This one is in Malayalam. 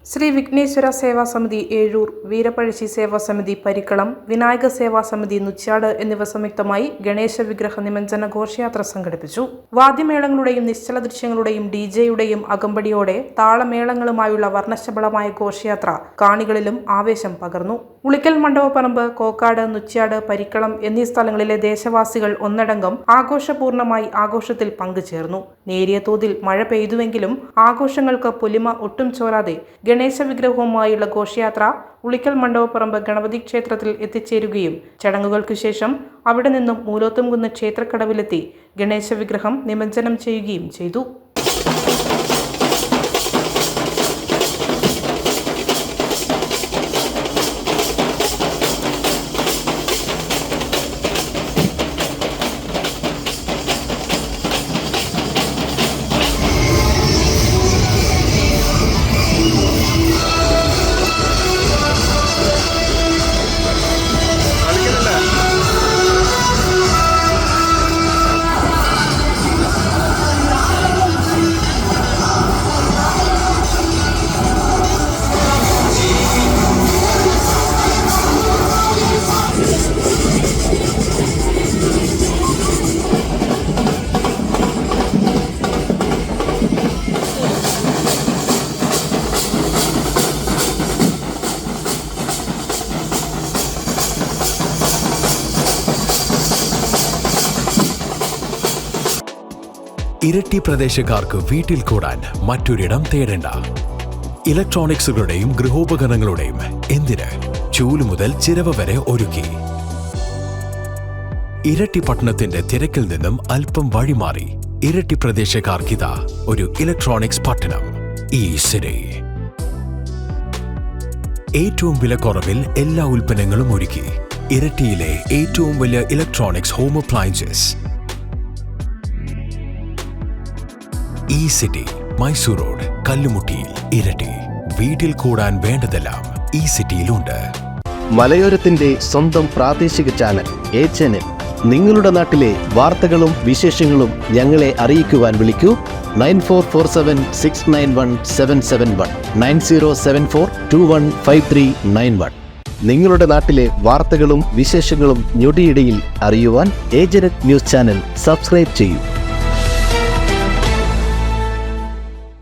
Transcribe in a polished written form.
ശ്രീ വിഘ്നേശ്വര സേവാ സമിതി ഏഴൂർ, വീരപ്പഴശ്ശി സേവാ സമിതി പരിക്കളം, വിനായക സേവാ സമിതി നുച്ചാട് എന്നിവ സംയുക്തമായി ഗണേശ വിഗ്രഹ നിമജ്ജന ഘോഷയാത്ര സംഘടിപ്പിച്ചു. വാദ്യമേളങ്ങളുടെയും നിശ്ചല ദൃശ്യങ്ങളുടെയും ഡിജെയുടെയും അകമ്പടിയോടെ താളമേളങ്ങളുമായുള്ള വർണ്ണശബളമായ ഘോഷയാത്ര കാണികളിലും ആവേശം പകർന്നു. ഉളിക്കൽ മണ്ഡപപ്പറമ്പ്, കോക്കാട്, നുച്ചാട്, പരിക്കളം എന്നീ സ്ഥലങ്ങളിലെ ദേശവാസികൾ ഒന്നടങ്കം ആഘോഷപൂർണമായി ആഘോഷത്തിൽ പങ്കുചേർന്നു. നേരിയ തോതിൽ മഴ പെയ്തുവെങ്കിലും ആഘോഷങ്ങൾക്ക് പൊലിമ ഒട്ടും ചോരാതെ ഗണേശ വിഗ്രഹവുമായുള്ള ഘോഷയാത്ര ഉളിക്കൽ മണ്ഡപപ്പറമ്പ് ഗണപതി ക്ഷേത്രത്തിൽ എത്തിച്ചേരുകയും ചടങ്ങുകൾക്ക് ശേഷം അവിടെ നിന്നും മൂലോത്തുംകുന്ന് ക്ഷേത്രക്കടവിലെത്തി ഗണേശ വിഗ്രഹം നിമജ്ജനം ചെയ്യുകയും ചെയ്തു. ഇരട്ടി പ്രദേശക്കാർക്ക് വീട്ടിൽ കൂടാൻ മറ്റൊരിടം തേടേണ്ട. ഇലക്ട്രോണിക്സുകളുടെയും ഗൃഹോപകരണങ്ങളുടെയും എന്തിന് ചൂല് മുതൽ ചിരവ വരെ ഒരുക്കി. ഇരട്ടി പട്ടണത്തിന്റെ തിരക്കിൽ നിന്നും അല്പം വഴിമാറി ഇരട്ടി പ്രദേശക്കാർക്കിതാ ഒരു ഇലക്ട്രോണിക്സ് പട്ടണം. ഈ സിറ്റി ഏറ്റവും വിലക്കുറവിൽ എല്ലാ ഉൽപ്പന്നങ്ങളും ഒരുക്കി. ഇരട്ടിയിലെ ഏറ്റവും വലിയ ഇലക്ട്രോണിക്സ് ഹോം അപ്ലയൻസസ്. ഈ സിറ്റി മൈസൂർ റോഡ്, കല്ലുമുട്ടിയിൽ, ഇരട്ടി. വീട്ടിൽ കൂടാൻ വേണ്ടതെല്ലാം ഈ സിറ്റിയിലുണ്ട്. മലയോരത്തിന്റെ സ്വന്തം പ്രാദേശിക ചാനൽ HNN. നിങ്ങളുടെ നാട്ടിലെ വാർത്തകളും വിശേഷങ്ങളും ഞങ്ങളെ അറിയിക്കുവാൻ വിളിക്കൂ 9447691771 9074215391. നിങ്ങളുടെ നാട്ടിലെ വാർത്തകളും വിശേഷങ്ങളും ഞൊടിയിടയിൽ അറിയുവാൻ ഏജന്റ് ന്യൂസ് ചാനൽ സബ്സ്ക്രൈബ് ചെയ്യൂ.